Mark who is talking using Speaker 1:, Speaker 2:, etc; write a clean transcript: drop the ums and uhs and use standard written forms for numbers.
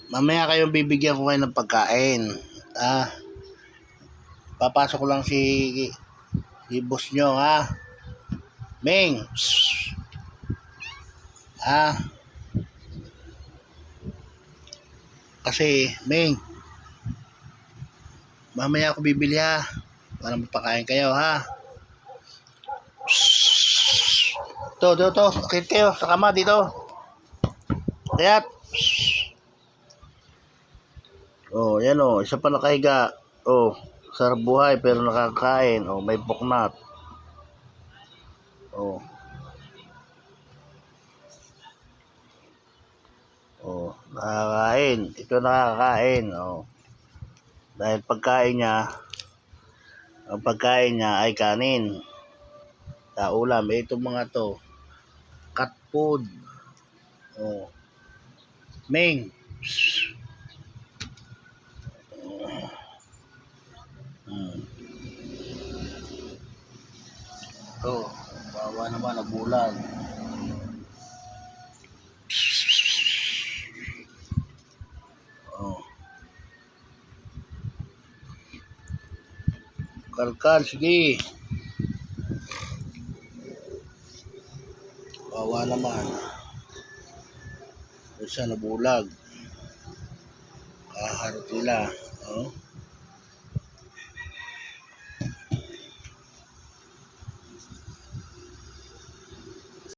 Speaker 1: Mamaya kayong bibigyan ko kayo ng pagkain. Ah, papasok ko lang si boss nyo, ha? Ming! Psst. Ah, kasi, Ming, mamaya ako bibili, ha? Para mapakain kayo, ha? Psst. To. Akit kayo sa kama dito. Kayat. Oh, yan oh. Isa pa nakahiga. Oh, sarap buhay pero nakakain. Oh, may puknat. Oh. Oh, nakakain. Ito nakakain. Oh. Dahil ang pagkain niya ay kanin. Sa ulam, itong mga to, cat food. Oh. Ming. Psst. Oh, bawa naman nabulag. Oh. Kalkal, sige. Bawa naman. Isa nabulag. Kaharap nila. Oh.